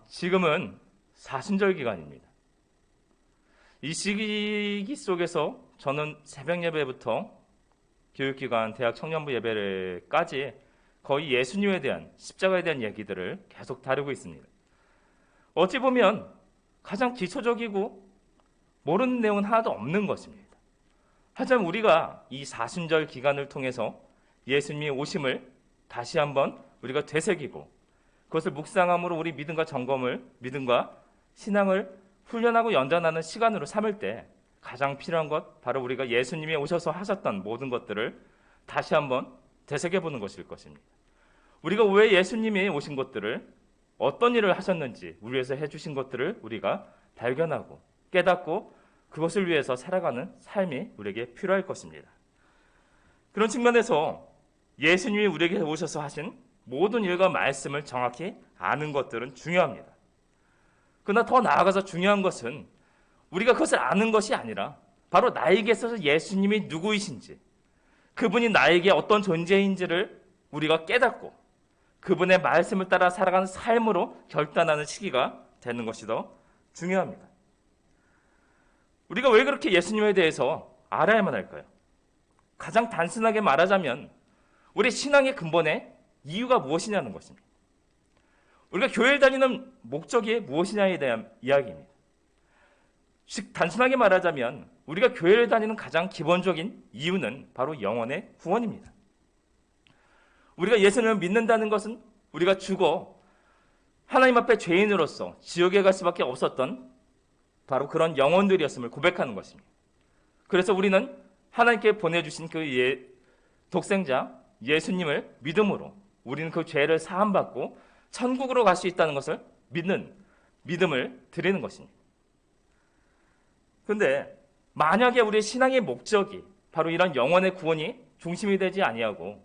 지금은 사순절 기간입니다. 이 시기 속에서 저는 새벽 예배부터 교육기관, 대학 청년부 예배까지 거의 예수님에 대한, 십자가에 대한 얘기들을 계속 다루고 있습니다. 어찌 보면 가장 기초적이고 모르는 내용은 하나도 없는 것입니다. 하지만 우리가 이 사순절 기간을 통해서 예수님의 오심을 다시 한번 우리가 되새기고 그것을 묵상함으로 우리 믿음과 믿음과 신앙을 훈련하고 연단하는 시간으로 삼을 때 가장 필요한 것, 바로 우리가 예수님이 오셔서 하셨던 모든 것들을 다시 한번 되새겨보는 것일 것입니다. 우리가 왜 예수님이 오신 것들을, 어떤 일을 하셨는지, 우리 위해서 해주신 것들을 우리가 발견하고 깨닫고 그것을 위해서 살아가는 삶이 우리에게 필요할 것입니다. 그런 측면에서 예수님이 우리에게 오셔서 하신 모든 일과 말씀을 정확히 아는 것들은 중요합니다. 그러나 더 나아가서 중요한 것은 우리가 그것을 아는 것이 아니라 바로 나에게 있어서 예수님이 누구이신지, 그분이 나에게 어떤 존재인지를 우리가 깨닫고 그분의 말씀을 따라 살아가는 삶으로 결단하는 시기가 되는 것이 더 중요합니다. 우리가 왜 그렇게 예수님에 대해서 알아야만 할까요? 가장 단순하게 말하자면 우리 신앙의 근본에 이유가 무엇이냐는 것입니다. 우리가 교회를 다니는 목적이 무엇이냐에 대한 이야기입니다. 단순하게 말하자면 우리가 교회를 다니는 가장 기본적인 이유는 바로 영혼의 구원입니다. 우리가 예수님을 믿는다는 것은 우리가 죽어 하나님 앞에 죄인으로서 지옥에 갈 수밖에 없었던 바로 그런 영혼들이었음을 고백하는 것입니다. 그래서 우리는 하나님께 보내주신 그 독생자 예수님을 믿음으로 우리는 그 죄를 사함받고 천국으로 갈 수 있다는 것을 믿는 믿음을 드리는 것입니다. 그런데 만약에 우리의 신앙의 목적이 바로 이런 영혼의 구원이 중심이 되지 아니하고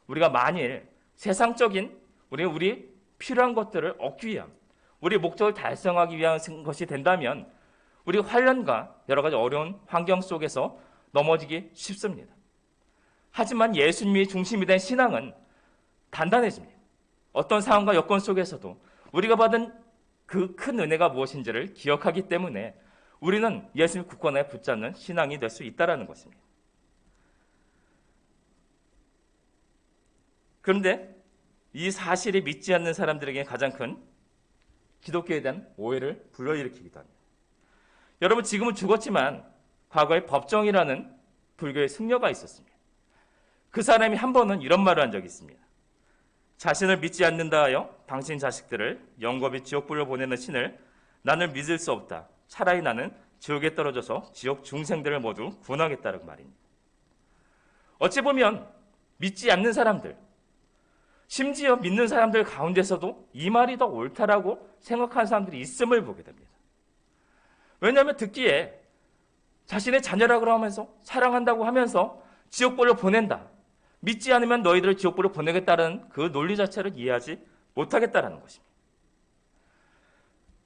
우리가 만일 세상적인 우리 필요한 것들을 얻기 위한, 우리 목적을 달성하기 위한 것이 된다면 우리 환난과 여러 가지 어려운 환경 속에서 넘어지기 쉽습니다. 하지만 예수님이 중심이 된 신앙은 단단해집니다. 어떤 상황과 여건 속에서도 우리가 받은 그 큰 은혜가 무엇인지를 기억하기 때문에 우리는 예수님 굳건하게 붙잡는 신앙이 될 수 있다는 것입니다. 그런데 이 사실이 믿지 않는 사람들에게 가장 큰 기독교에 대한 오해를 불러일으키기도 합니다. 여러분, 지금은 죽었지만 과거에 법정이라는 불교의 승려가 있었습니다. 그 사람이 한 번은 이런 말을 한 적이 있습니다. 자신을 믿지 않는다 하여 당신 자식들을 영겁이 지옥불로 보내는 신을 나는 믿을 수 없다. 차라리 나는 지옥에 떨어져서 지옥 중생들을 모두 구원하겠다는 말입니다. 어찌 보면 믿지 않는 사람들, 심지어 믿는 사람들 가운데서도 이 말이 더 옳다라고 생각하는 사람들이 있음을 보게 됩니다. 왜냐하면 듣기에 자신의 자녀라고 하면서 사랑한다고 하면서 지옥불로 보낸다, 믿지 않으면 너희들을 지옥불로 보내겠다는 그 논리 자체를 이해하지 못하겠다는 것입니다.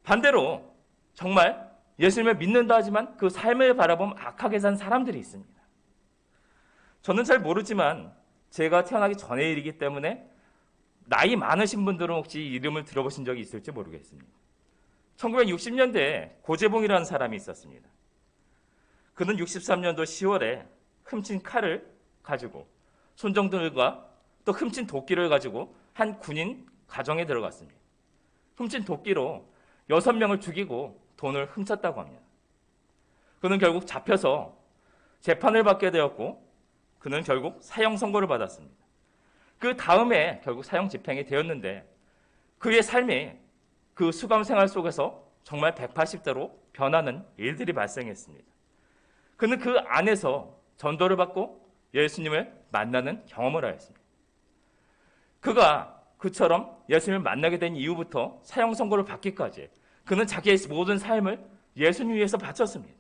반대로 정말 예수님을 믿는다 하지만 그 삶을 바라보면 악하게 산 사람들이 있습니다. 저는 잘 모르지만 제가 태어나기 전의 일이기 때문에 나이 많으신 분들은 혹시 이름을 들어보신 적이 있을지 모르겠습니다. 1960년대에 고재봉이라는 사람이 있었습니다. 그는 63년도 10월에 훔친 칼을 가지고 손정들과 또 훔친 도끼를 가지고 한 군인 가정에 들어갔습니다. 훔친 도끼로 6명을 죽이고 돈을 훔쳤다고 합니다. 그는 결국 잡혀서 재판을 받게 되었고 그는 결국 사형 선고를 받았습니다. 그 다음에 결국 사형 집행이 되었는데 그의 삶이 그 수감 생활 속에서 정말 180도로 변하는 일들이 발생했습니다. 그는 그 안에서 전도를 받고 예수님을 만나는 경험을 하였습니다. 그가 그처럼 예수님을 만나게 된 이후부터 사형 선고를 받기까지 그는 자기의 모든 삶을 예수님 위해서 바쳤습니다.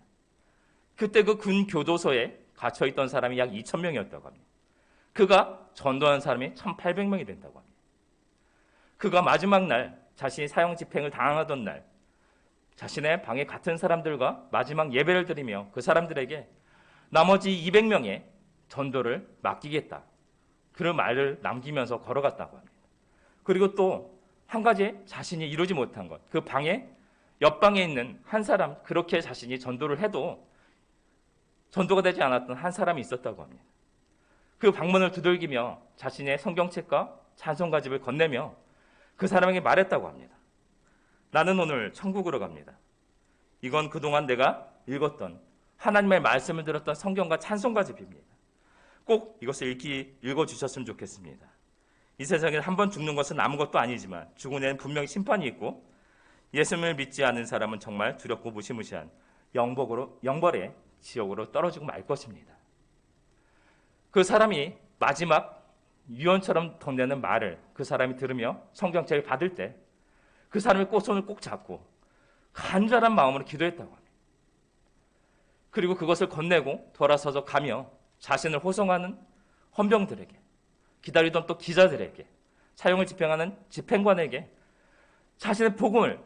그때 그 군 교도소에 갇혀있던 사람이 약 2,000명이었다고 합니다. 그가 전도한 사람이 1,800명이 된다고 합니다. 그가 마지막 날, 자신이 사형 집행을 당하던 날, 자신의 방에 같은 사람들과 마지막 예배를 드리며 그 사람들에게 나머지 200명의 전도를 맡기겠다, 그런 말을 남기면서 걸어갔다고 합니다. 그리고 또 한 가지 자신이 이루지 못한 것, 그 방에 옆방에 있는 한 사람, 그렇게 자신이 전도를 해도 전도가 되지 않았던 한 사람이 있었다고 합니다. 그 방문을 두들기며 자신의 성경책과 찬송가집을 건네며 그 사람에게 말했다고 합니다. 나는 오늘 천국으로 갑니다. 이건 그동안 내가 읽었던 하나님의 말씀을 들었던 성경과 찬송가집입니다. 꼭 이것을 읽어주셨으면 좋겠습니다. 이 세상에 한 번 죽는 것은 아무것도 아니지만 죽은 후에는 분명히 심판이 있고 예수님을 믿지 않은 사람은 정말 두렵고 무시무시한 영벌의 지옥으로 떨어지고 말 것입니다. 그 사람이 마지막 유언처럼 덧내는 말을 그 사람이 들으며 성경책을 받을 때 그 사람의 손을 꼭 잡고 간절한 마음으로 기도했다고 합니다. 그리고 그것을 건네고 돌아서서 가며 자신을 호송하는 헌병들에게, 기다리던 또 기자들에게, 사형을 집행하는 집행관에게 자신의 복음을,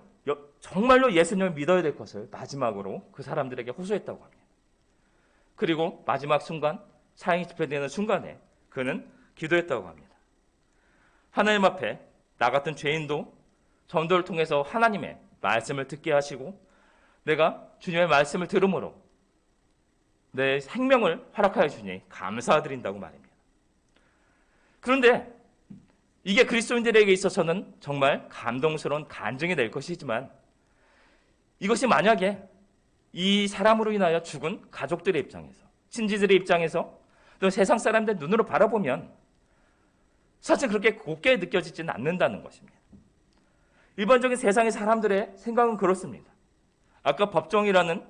정말로 예수님을 믿어야 될 것을 마지막으로 그 사람들에게 호소했다고 합니다. 그리고 마지막 순간, 사형이 집행되는 순간에 그는 기도했다고 합니다. 하나님 앞에 나 같은 죄인도 전도를 통해서 하나님의 말씀을 듣게 하시고 내가 주님의 말씀을 들음으로 내 생명을 허락하여 주니 감사드린다고 말입니다. 그런데 이게 그리스도인들에게 있어서는 정말 감동스러운 간증이 될 것이지만 이것이 만약에 이 사람으로 인하여 죽은 가족들의 입장에서, 친지들의 입장에서, 또 세상 사람들 눈으로 바라보면 사실 그렇게 곱게 느껴지지는 않는다는 것입니다. 일반적인 세상의 사람들의 생각은 그렇습니다. 아까 법정이라는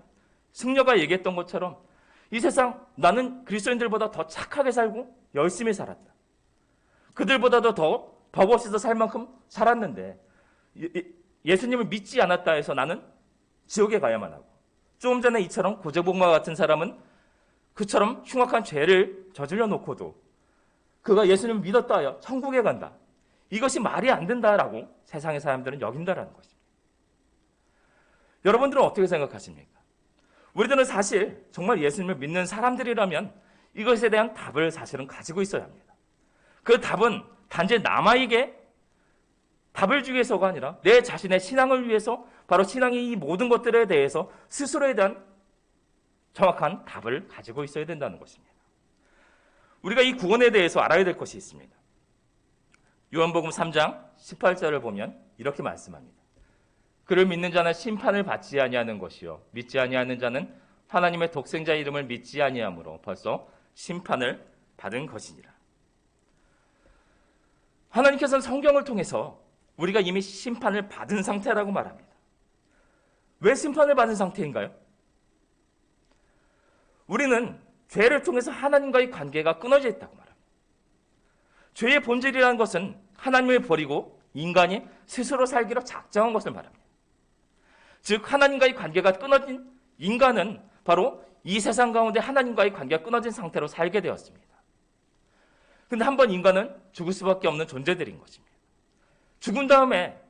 승려가 얘기했던 것처럼 이 세상 나는 그리스도인들보다 더 착하게 살고 열심히 살았다. 그들보다도 더 법 없이도 살 만큼 살았는데 예수님을 믿지 않았다 해서 나는 지옥에 가야만 하고, 조금 전에 이처럼 고재봉과 같은 사람은 그처럼 흉악한 죄를 저질러 놓고도 그가 예수님을 믿었다 하여 천국에 간다. 이것이 말이 안 된다라고 세상의 사람들은 여긴다라는 것입니다. 여러분들은 어떻게 생각하십니까? 우리들은 사실 정말 예수님을 믿는 사람들이라면 이것에 대한 답을 사실은 가지고 있어야 합니다. 그 답은 단지 남에게 답을 주기 위해서가 아니라 내 자신의 신앙을 위해서, 바로 신앙의 이 모든 것들에 대해서 스스로에 대한 정확한 답을 가지고 있어야 된다는 것입니다. 우리가 이 구원에 대해서 알아야 될 것이 있습니다. 요한복음 3장 18절을 보면 이렇게 말씀합니다. 그를 믿는 자는 심판을 받지 아니하는 것이요 믿지 아니하는 자는 하나님의 독생자 이름을 믿지 아니하므로 벌써 심판을 받은 것이니라. 하나님께서는 성경을 통해서 우리가 이미 심판을 받은 상태라고 말합니다. 왜 심판을 받은 상태인가요? 우리는 죄를 통해서 하나님과의 관계가 끊어져 있다고 말합니다. 죄의 본질이라는 것은 하나님을 버리고 인간이 스스로 살기로 작정한 것을 말합니다. 즉 하나님과의 관계가 끊어진 인간은 바로 이 세상 가운데 하나님과의 관계가 끊어진 상태로 살게 되었습니다. 그런데 한번 인간은 죽을 수밖에 없는 존재들인 것입니다. 죽은 다음에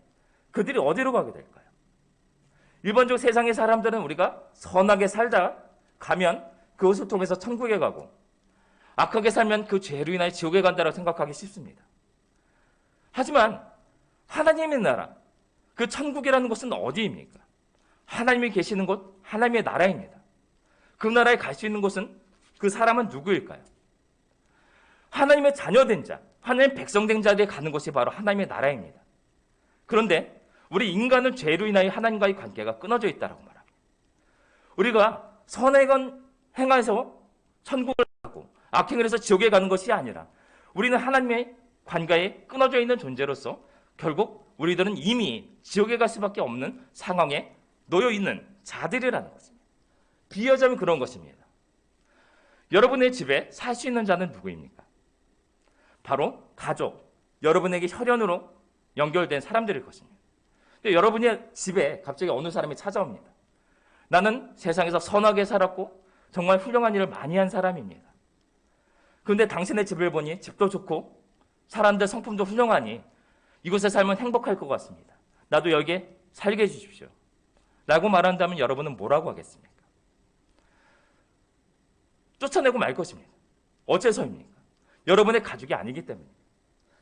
그들이 어디로 가게 될까요? 일반적으로 세상의 사람들은 우리가 선하게 살다 가면 그것을 통해서 천국에 가고 악하게 살면 그 죄로 인하여 지옥에 간다고 생각하기 쉽습니다. 하지만 하나님의 나라, 그 천국이라는 곳은 어디입니까? 하나님이 계시는 곳, 하나님의 나라입니다. 그 나라에 갈 수 있는 곳은, 그 사람은 누구일까요? 하나님의 자녀된 자, 하나님의 백성된 자들이 가는 곳이 바로 하나님의 나라입니다. 그런데 우리 인간은 죄로 인하여 하나님과의 관계가 끊어져 있다고 말합니다. 우리가 선행을 행해서 천국을 가고 악행을 해서 지옥에 가는 것이 아니라 우리는 하나님의 관계에 끊어져 있는 존재로서 결국 우리들은 이미 지옥에 갈 수밖에 없는 상황에 놓여 있는 자들이라는 것입니다. 비유하자면 그런 것입니다. 여러분의 집에 살 수 있는 자는 누구입니까? 바로 가족, 여러분에게 혈연으로 연결된 사람들일 것입니다. 근데 여러분의 집에 갑자기 어느 사람이 찾아옵니다. 나는 세상에서 선하게 살았고 정말 훌륭한 일을 많이 한 사람입니다. 그런데 당신의 집을 보니 집도 좋고 사람들 성품도 훌륭하니 이곳에 살면 행복할 것 같습니다. 나도 여기에 살게 해주십시오. 라고 말한다면 여러분은 뭐라고 하겠습니까? 쫓아내고 말 것입니다. 어째서입니까? 여러분의 가족이 아니기 때문입니다.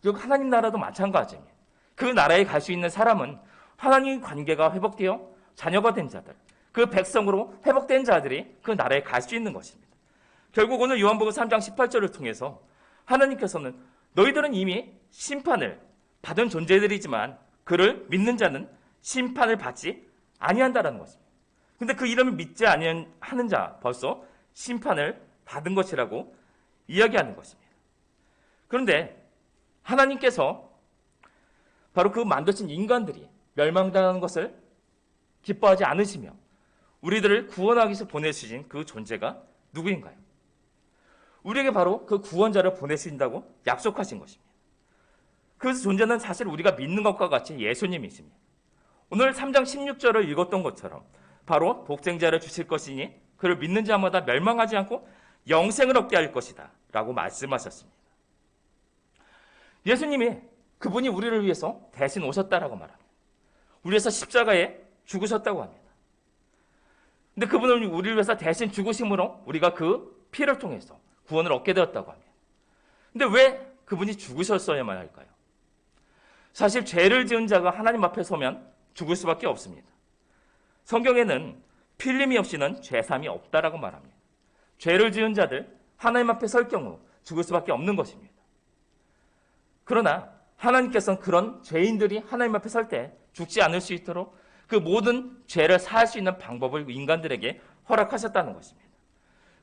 결국 하나님 나라도 마찬가지입니다. 그 나라에 갈 수 있는 사람은 하나님 관계가 회복되어 자녀가 된 자들, 그 백성으로 회복된 자들이 그 나라에 갈 수 있는 것입니다. 결국 오늘 요한복음 3장 18절을 통해서 하나님께서는 너희들은 이미 심판을 받은 존재들이지만 그를 믿는 자는 심판을 받지 아니한다라는 것입니다. 근데 그 이름을 믿지 아니하는 자 벌써 심판을 받은 것이라고 이야기하는 것입니다. 그런데 하나님께서 바로 그 만드신 인간들이 멸망당하는 것을 기뻐하지 않으시며 우리들을 구원하기 위해서 보내주신 그 존재가 누구인가요? 우리에게 바로 그 구원자를 보내신다고 약속하신 것입니다. 그 존재는 사실 우리가 믿는 것과 같이 예수님이십니다. 오늘 3장 16절을 읽었던 것처럼 바로 독생자를 주실 것이니 그를 믿는 자마다 멸망하지 않고 영생을 얻게 할 것이다 라고 말씀하셨습니다. 예수님이 그분이 우리를 위해서 대신 오셨다라고 말합니다. 우리 위해서 십자가에 죽으셨다고 합니다. 근데 그분은 우리를 위해서 대신 죽으심으로 우리가 그 피를 통해서 구원을 얻게 되었다고 합니다. 근데 왜 그분이 죽으셨어야만 할까요? 사실 죄를 지은 자가 하나님 앞에 서면 죽을 수밖에 없습니다. 성경에는 필림이 없이는 죄삼이 없다라고 말합니다. 죄를 지은 자들 하나님 앞에 설 경우 죽을 수밖에 없는 것입니다. 그러나 하나님께서는 그런 죄인들이 하나님 앞에 설 때 죽지 않을 수 있도록 그 모든 죄를 사할 수 있는 방법을 인간들에게 허락하셨다는 것입니다.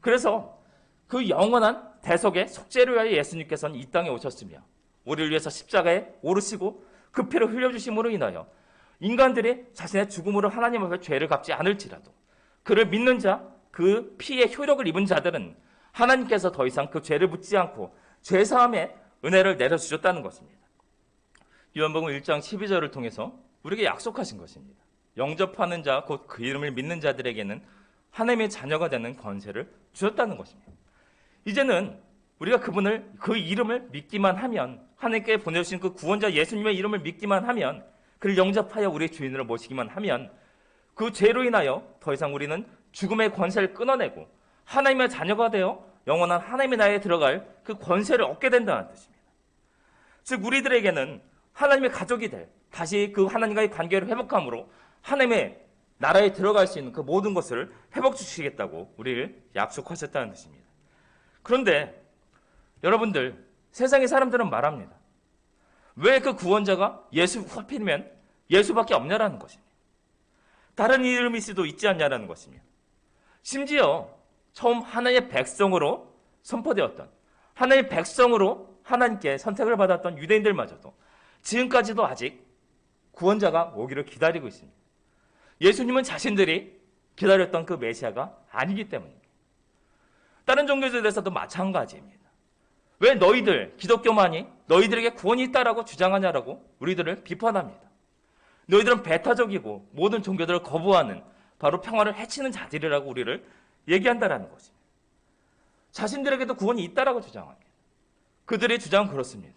그래서 그 영원한 대속의 속죄를 위하여 예수님께서는 이 땅에 오셨으며 우리를 위해서 십자가에 오르시고 그 피를 흘려주심으로 인하여 인간들이 자신의 죽음으로 하나님 앞에 죄를 갚지 않을지라도 그를 믿는 자, 그 피의 효력을 입은 자들은 하나님께서 더 이상 그 죄를 묻지 않고 죄사함의 은혜를 내려주셨다는 것입니다. 요한복음 1장 12절을 통해서 우리에게 약속하신 것입니다. 영접하는 자, 곧 그 이름을 믿는 자들에게는 하나님의 자녀가 되는 권세를 주셨다는 것입니다. 이제는 우리가 그 이름을 믿기만 하면, 하나님께 보내주신 그 구원자 예수님의 이름을 믿기만 하면, 그를 영접하여 우리의 주인으로 모시기만 하면 그 죄로 인하여 더 이상 우리는 죽음의 권세를 끊어내고 하나님의 자녀가 되어 영원한 하나님의 나라에 들어갈 그 권세를 얻게 된다는 뜻입니다. 즉 우리들에게는 하나님의 가족이 될, 다시 그 하나님과의 관계를 회복함으로 하나님의 나라에 들어갈 수 있는 그 모든 것을 회복 주시겠다고 우리를 약속하셨다는 뜻입니다. 그런데 여러분들, 세상의 사람들은 말합니다. 왜 그 구원자가 예수 하필이면 예수밖에 없냐라는 것입니다. 다른 이름일 수도 있지 않냐라는 것입니다. 심지어 처음 하나님의 백성으로 선포되었던, 하나님의 백성으로 하나님께 선택을 받았던 유대인들마저도 지금까지도 아직 구원자가 오기를 기다리고 있습니다. 예수님은 자신들이 기다렸던 그 메시아가 아니기 때문입니다. 다른 종교들에서도 마찬가지입니다. 왜 너희들, 기독교만이 너희들에게 구원이 있다라고 주장하냐라고 우리들을 비판합니다. 너희들은 배타적이고 모든 종교들을 거부하는 바로 평화를 해치는 자들이라고 우리를 얘기한다라는 것입니다. 자신들에게도 구원이 있다라고 주장합니다. 그들의 주장은 그렇습니다.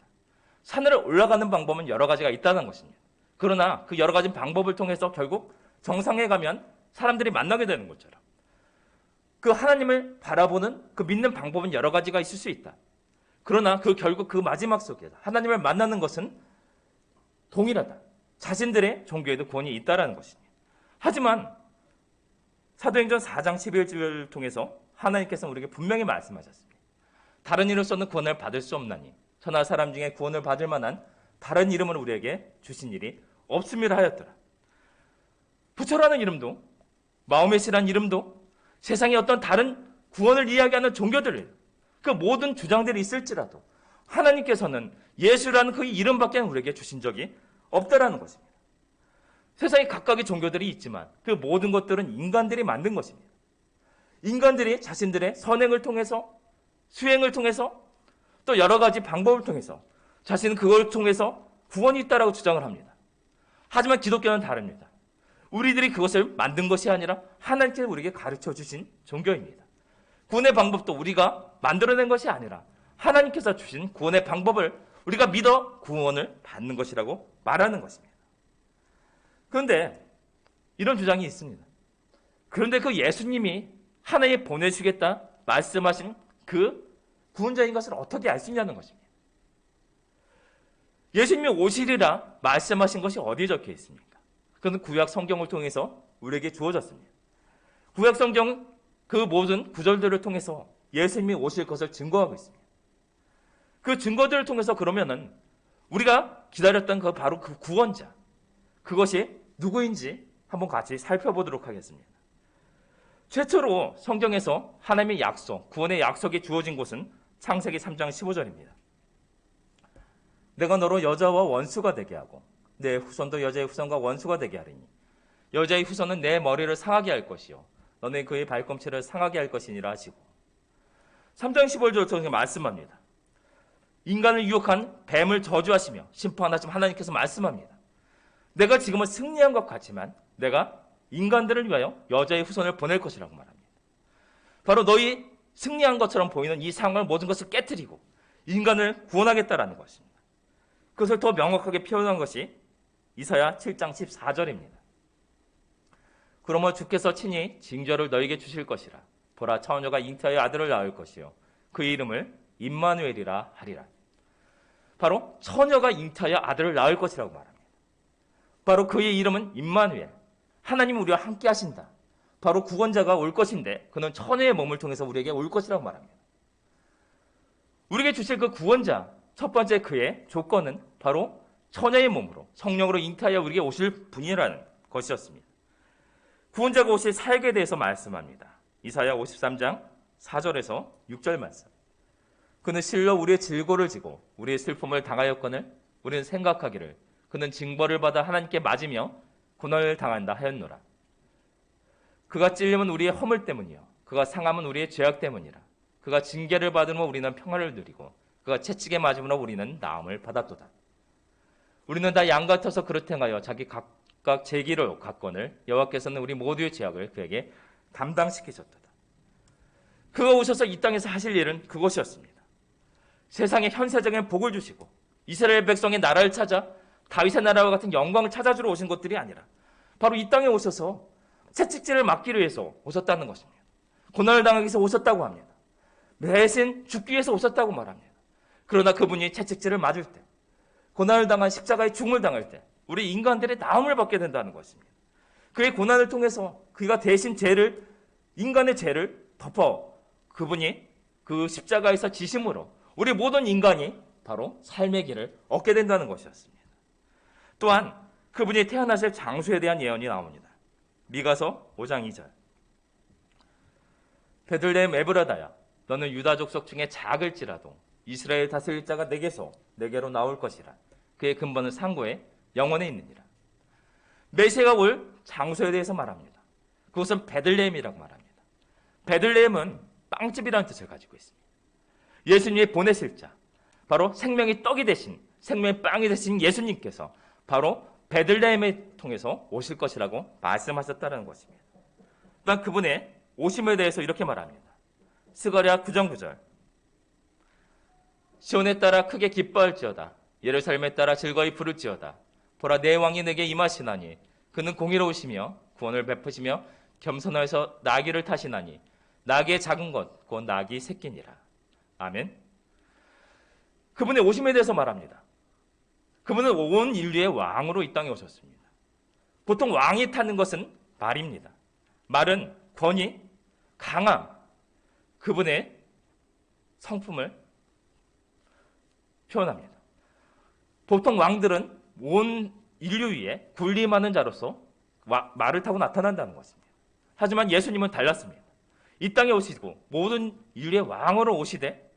산을 올라가는 방법은 여러 가지가 있다는 것입니다. 그러나 그 여러 가지 방법을 통해서 결국 정상에 가면 사람들이 만나게 되는 것처럼 그 하나님을 바라보는 그 믿는 방법은 여러 가지가 있을 수 있다. 그러나 결국 그 마지막 속에서 하나님을 만나는 것은 동일하다. 자신들의 종교에도 구원이 있다라는 것입니다. 하지만 사도행전 4장 11절을 통해서 하나님께서는 우리에게 분명히 말씀하셨습니다. 다른 이로서는 구원을 받을 수 없나니 천하 사람 중에 구원을 받을 만한 다른 이름을 우리에게 주신 일이 없음이라 하였더라. 부처라는 이름도 마호메시라는 이름도 세상에 어떤 다른 구원을 이야기하는 종교들 그 모든 주장들이 있을지라도 하나님께서는 예수라는 그 이름밖에 우리에게 주신 적이 없다라는 것입니다. 세상에 각각의 종교들이 있지만 그 모든 것들은 인간들이 만든 것입니다. 인간들이 자신들의 선행을 통해서 수행을 통해서 또 여러 가지 방법을 통해서 자신은 그걸 통해서 구원이 있다라고 주장을 합니다. 하지만 기독교는 다릅니다. 우리들이 그것을 만든 것이 아니라 하나님께서 우리에게 가르쳐 주신 종교입니다. 구원의 방법도 우리가 만들어낸 것이 아니라 하나님께서 주신 구원의 방법을 우리가 믿어 구원을 받는 것이라고 말하는 것입니다. 그런데 이런 주장이 있습니다. 그런데 그 예수님이 하나님이 보내주겠다 말씀하신 그 구원자인 것을 어떻게 알 수 있냐는 것입니다. 예수님이 오시리라 말씀하신 것이 어디에 적혀 있습니까? 그것은 구약 성경을 통해서 우리에게 주어졌습니다. 구약 성경 그 모든 구절들을 통해서 예수님이 오실 것을 증거하고 있습니다. 그 증거들을 통해서 그러면은 우리가 기다렸던 바로 그 구원자, 그것이 누구인지 한번 같이 살펴보도록 하겠습니다. 최초로 성경에서 하나님의 약속, 구원의 약속이 주어진 곳은 창세기 3장 15절입니다. 내가 너로 여자와 원수가 되게 하고 내 후손도 여자의 후손과 원수가 되게 하리니 여자의 후손은 내 머리를 상하게 할 것이요 너는 그의 발꿈치를 상하게 할 것이니라 하시고 3장 15절 통해서 말씀합니다. 인간을 유혹한 뱀을 저주하시며 심판하시면 하나님께서 말씀합니다. 내가 지금은 승리한 것 같지만 내가 인간들을 위하여 여자의 후손을 보낼 것이라고 말합니다. 바로 너희 승리한 것처럼 보이는 이 상황을 모든 것을 깨뜨리고 인간을 구원하겠다라는 것입니다. 그것을 더 명확하게 표현한 것이 이사야 7장 14절입니다. 그러므로 주께서 친히 징조를 너에게 주실 것이라. 보라, 처녀가 잉태하여 아들을 낳을 것이요 그 이름을 임마누엘이라 하리라. 바로 처녀가 잉태하여 아들을 낳을 것이라고 말합니다. 바로 그의 이름은 임마누엘, 하나님이 우리와 함께 하신다. 바로 구원자가 올 것인데 그는 처녀의 몸을 통해서 우리에게 올 것이라고 말합니다. 우리에게 주실 그 구원자, 첫 번째 그의 조건은 바로 처녀의 몸으로 성령으로 잉태하여 우리에게 오실 분이라는 것이었습니다. 구원자가 오실 사역에 대해서 말씀합니다. 이사야 53장 4절에서 6절 말씀. 그는 실로 우리의 질고를 지고 우리의 슬픔을 당하였거늘 우리는 생각하기를 그는 징벌을 받아 하나님께 맞으며 고난을 당한다 하였노라. 그가 찔림은 우리의 허물 때문이요 그가 상함은 우리의 죄악 때문이라. 그가 징계를 받으므로 우리는 평화를 누리고 그가 채찍에 맞음으로 우리는 나음을 받았도다. 우리는 다 양 같아서 그릇 행하여 자기 각각 제 길을 갔거늘 여호와께서는 우리 모두의 죄악을 그에게 담당시키셨도다. 그가 오셔서 이 땅에서 하실 일은 그것이었습니다. 세상에 현세적인 복을 주시고 이스라엘 백성의 나라를 찾아 다윗의 나라와 같은 영광을 찾아주러 오신 것들이 아니라 바로 이 땅에 오셔서 채찍질을 막기 위해서 오셨다는 것입니다. 고난을 당하기 위해서 오셨다고 합니다. 대신 죽기 위해서 오셨다고 말합니다. 그러나 그분이 채찍질을 맞을 때, 고난을 당한 십자가의 죽음을 당할 때 우리 인간들의 나음을 받게 된다는 것입니다. 그의 고난을 통해서 그가 대신 인간의 죄를 덮어 그분이 그 십자가에서 지심으로 우리 모든 인간이 바로 삶의 길을 얻게 된다는 것이었습니다. 또한 그분이 태어나실 장소에 대한 예언이 나옵니다. 미가서 5장 2절. 베들레헴 에브라다야 너는 유다 족속 중에 작을지라도 이스라엘 다스릴 자가 내게로 나올 것이라. 그의 근본은 상고에 영원에 있느니라. 메시아가 올 장소에 대해서 말합니다. 그것은 베들레헴이라고 말합니다. 베들레헴은 빵집이라는 뜻을 가지고 있습니다. 예수님이 보내실 자, 바로 생명의 떡이 되신, 생명의 빵이 되신 예수님께서 바로 베들레헴을 통해서 오실 것이라고 말씀하셨다는 것입니다. 또한 그분의 오심에 대해서 이렇게 말합니다. 스가랴 9장 9절. 시온에 따라 크게 기뻐할지어다. 예루살렘에 따라 즐거이 부를지어다. 보라, 내 왕이 내게 임하시나니 그는 공의로우시며 구원을 베푸시며 겸손하여서 나귀를 타시나니 나귀의 작은 것 곧 나귀 새끼니라. 아멘. 그분의 오심에 대해서 말합니다. 그분은 온 인류의 왕으로 이 땅에 오셨습니다. 보통 왕이 타는 것은 말입니다. 말은 권위, 강함, 그분의 성품을 표현합니다. 보통 왕들은 온 인류 위에 군림하는 자로서 말을 타고 나타난다는 것입니다. 하지만 예수님은 달랐습니다. 이 땅에 오시고 모든 인류의 왕으로 오시되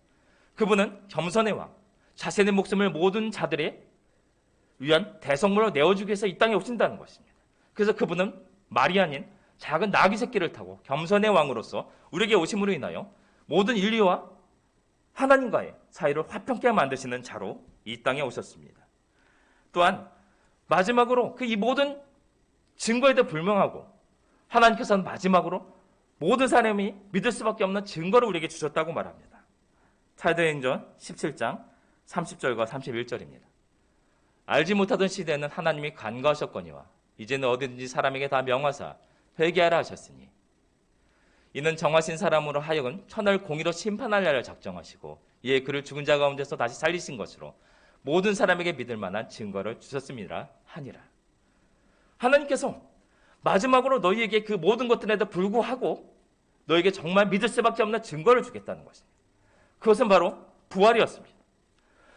그분은 겸손의 왕, 자신의 목숨을 모든 자들의 위한 대성물로 내어주기 위해서 이 땅에 오신다는 것입니다. 그래서 그분은 말이 아닌 작은 나귀 새끼를 타고 겸손의 왕으로서 우리에게 오심으로 인하여 모든 인류와 하나님과의 사이를 화평케 만드시는 자로 이 땅에 오셨습니다. 또한 마지막으로 이 모든 증거에도 불명하고 하나님께서는 마지막으로 모든 사람이 믿을 수밖에 없는 증거를 우리에게 주셨다고 말합니다. 사도행전 17장 30절과 31절입니다. 알지 못하던 시대에는 하나님이 간과하셨거니와 이제는 어디든지 사람에게 다 명하사 회개하라 하셨으니 이는 정하신 사람으로 하여금 천하를 공의로 심판할 날을 작정하시고 이에 그를 죽은 자 가운데서 다시 살리신 것으로 모든 사람에게 믿을 만한 증거를 주셨습니다. 하니라. 하나님께서 마지막으로 너희에게 그 모든 것들에도 불구하고 너에게 정말 믿을 수밖에 없는 증거를 주겠다는 것입니다. 그것은 바로 부활이었습니다.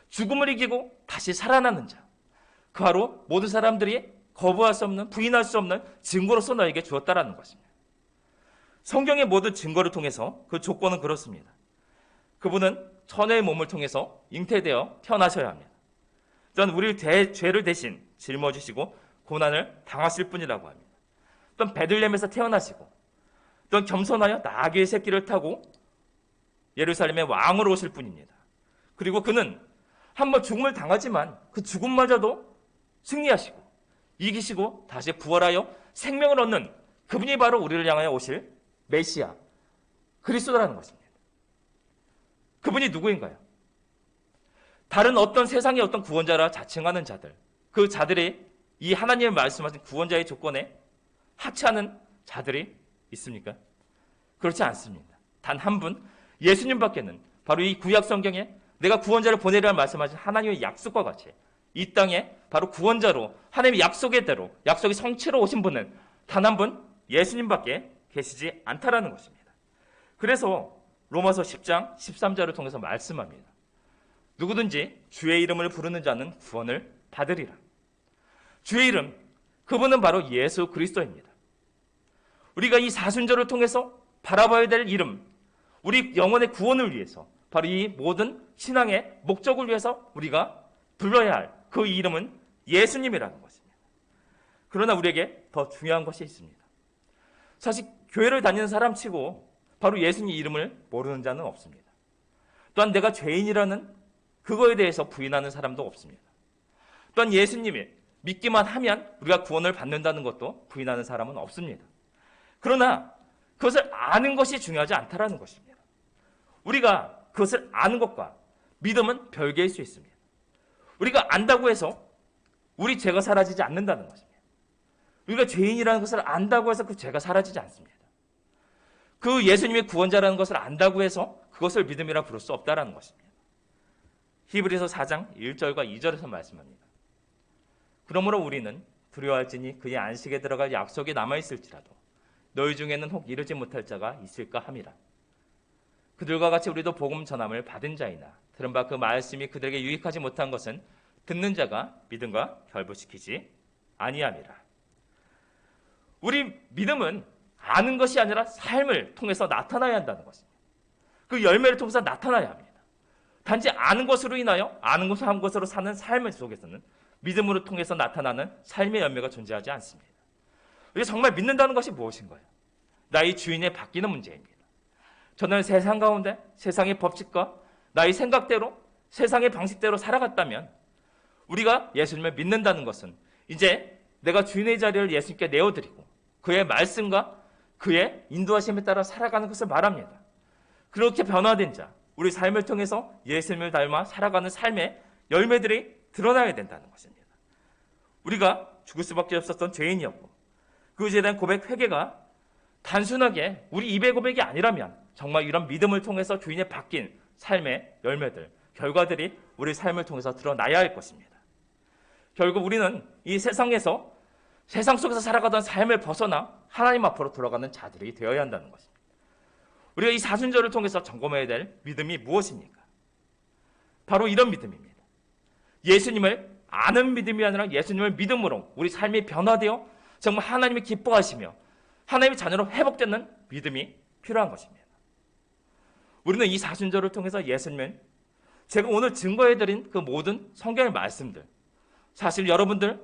죽음을 이기고 다시 살아나는 자. 그 바로 모든 사람들이 거부할 수 없는, 부인할 수 없는 증거로서 너에게 주었다라는 것입니다. 성경의 모든 증거를 통해서 그 조건은 그렇습니다. 그분은 천의 몸을 통해서 잉태되어 태어나셔야 합니다. 또한 우리 죄를 대신 짊어지시고 고난을 당하실 분이라고 합니다. 또한 베들레헴에서 태어나시고 또한 겸손하여 나귀의 새끼를 타고 예루살렘의 왕으로 오실 분입니다. 그리고 그는 한번 죽음을 당하지만 그 죽음마저도 승리하시고 이기시고 다시 부활하여 생명을 얻는 그분이 바로 우리를 향하여 오실 메시아 그리스도라는 것입니다. 그분이 누구인가요? 다른 어떤 세상의 어떤 구원자라 자칭하는 자들, 그 자들이 이 하나님의 말씀하신 구원자의 조건에 하찮은 자들이 있습니까? 그렇지 않습니다. 단 한 분, 예수님밖에는 바로 이 구약 성경에 내가 구원자를 보내리라 말씀하신 하나님의 약속과 같이 이 땅에 바로 구원자로 하나님의 약속의 대로 약속의 성취로 오신 분은 단 한 분 예수님밖에 계시지 않다라는 것입니다. 그래서 로마서 10장 13절을 통해서 말씀합니다. 누구든지 주의 이름을 부르는 자는 구원을 받으리라. 주의 이름, 그분은 바로 예수 그리스도입니다. 우리가 이 사순절을 통해서 바라봐야 될 이름, 우리 영혼의 구원을 위해서 바로 이 모든 신앙의 목적을 위해서 우리가 불러야 할 그 이름은 예수님이라는 것입니다. 그러나 우리에게 더 중요한 것이 있습니다. 사실 교회를 다니는 사람 치고 바로 예수님 이름을 모르는 자는 없습니다. 또한 내가 죄인이라는 그거에 대해서 부인하는 사람도 없습니다. 또한 예수님이 믿기만 하면 우리가 구원을 받는다는 것도 부인하는 사람은 없습니다. 그러나 그것을 아는 것이 중요하지 않다라는 것입니다. 우리가 그것을 아는 것과 믿음은 별개일 수 있습니다. 우리가 안다고 해서 우리 죄가 사라지지 않는다는 것입니다. 우리가 죄인이라는 것을 안다고 해서 그 죄가 사라지지 않습니다. 그 예수님의 구원자라는 것을 안다고 해서 그것을 믿음이라 부를 수 없다는 것입니다. 히브리서 4장 1절과 2절에서 말씀합니다. 그러므로 우리는 두려워할지니 그의 안식에 들어갈 약속이 남아있을지라도 너희 중에는 혹 이르지 못할 자가 있을까 함이라. 그들과 같이 우리도 복음 전함을 받은 자이나 들은 바 그 말씀이 그들에게 유익하지 못한 것은 듣는 자가 믿음과 결부시키지 아니함이라. 우리 믿음은 아는 것이 아니라 삶을 통해서 나타나야 한다는 것입니다. 그 열매를 통해서 나타나야 합니다. 단지 아는 것으로 인하여 아는 것을 한 것으로 사는 삶 속에서는 믿음으로 통해서 나타나는 삶의 열매가 존재하지 않습니다. 우리가 정말 믿는다는 것이 무엇인가요? 나의 주인에 바뀌는 문제입니다. 저는 세상 가운데 세상의 법칙과 나의 생각대로 세상의 방식대로 살아갔다면 우리가 예수님을 믿는다는 것은 이제 내가 주인의 자리를 예수님께 내어드리고 그의 말씀과 그의 인도하심에 따라 살아가는 것을 말합니다. 그렇게 변화된 자, 우리 삶을 통해서 예수님을 닮아 살아가는 삶의 열매들이 드러나야 된다는 것입니다. 우리가 죽을 수밖에 없었던 죄인이었고 그 죄에 대한 고백 회개가 단순하게 우리 입의 고백이 아니라면 정말 이런 믿음을 통해서 주인에 바뀐 삶의 열매들, 결과들이 우리 삶을 통해서 드러나야 할 것입니다. 결국 우리는 이 세상에서 세상 속에서 살아가던 삶을 벗어나 하나님 앞으로 돌아가는 자들이 되어야 한다는 것입니다. 우리가 이 사순절을 통해서 점검해야 될 믿음이 무엇입니까? 바로 이런 믿음입니다. 예수님을 아는 믿음이 아니라 예수님을 믿음으로 우리 삶이 변화되어 정말 하나님이 기뻐하시며 하나님의 자녀로 회복되는 믿음이 필요한 것입니다. 우리는 이 사순절을 통해서 예수님을 제가 오늘 증거해드린 그 모든 성경의 말씀들 사실 여러분들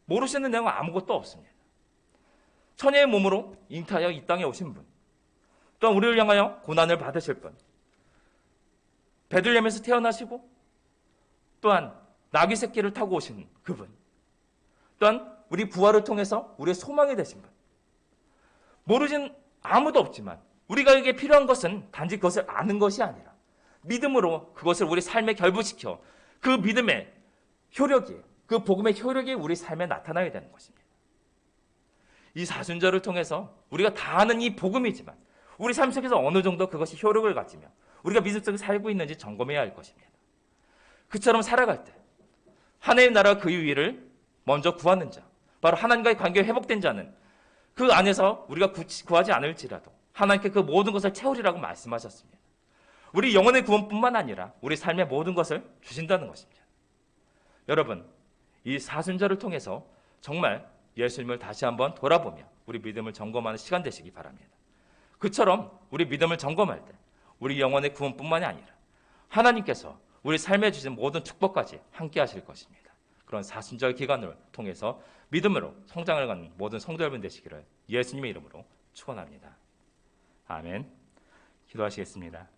모르시는 내용은 아무것도 없습니다. 천의 몸으로 잉태하여 이 땅에 오신 분, 또한 우리를 향하여 고난을 받으실 분, 베들레헴에서 태어나시고 또한 나귀 새끼를 타고 오신 그분, 또한 우리 부활을 통해서 우리의 소망이 되신 분, 모르진 아무도 없지만 우리가 필요한 것은 단지 그것을 아는 것이 아니라 믿음으로 그것을 우리 삶에 결부시켜 그 믿음의 효력이, 그 복음의 효력이 우리 삶에 나타나야 되는 것입니다. 이 사순절을 통해서 우리가 다 아는 이 복음이지만 우리 삶 속에서 어느 정도 그것이 효력을 가지며 우리가 믿음 속에 살고 있는지 점검해야 할 것입니다. 그처럼 살아갈 때 하나님 나라 그 위를 먼저 구하는 자, 바로 하나님과의 관계가 회복된 자는 그 안에서 우리가 구하지 않을지라도 하나님께 그 모든 것을 채우리라고 말씀하셨습니다. 우리 영혼의 구원뿐만 아니라 우리 삶의 모든 것을 주신다는 것입니다. 여러분, 이 사순절을 통해서 정말 예수님을 다시 한번 돌아보며 우리 믿음을 점검하는 시간 되시기 바랍니다. 그처럼 우리 믿음을 점검할 때 우리 영혼의 구원뿐만이 아니라 하나님께서 우리 삶에 주신 모든 축복까지 함께 하실 것입니다. 그런 사순절 기간을 통해서 믿음으로 성장을 갖는 모든 성도 여러분 되시기를 예수님의 이름으로 축원합니다. 아멘. 기도하시겠습니다.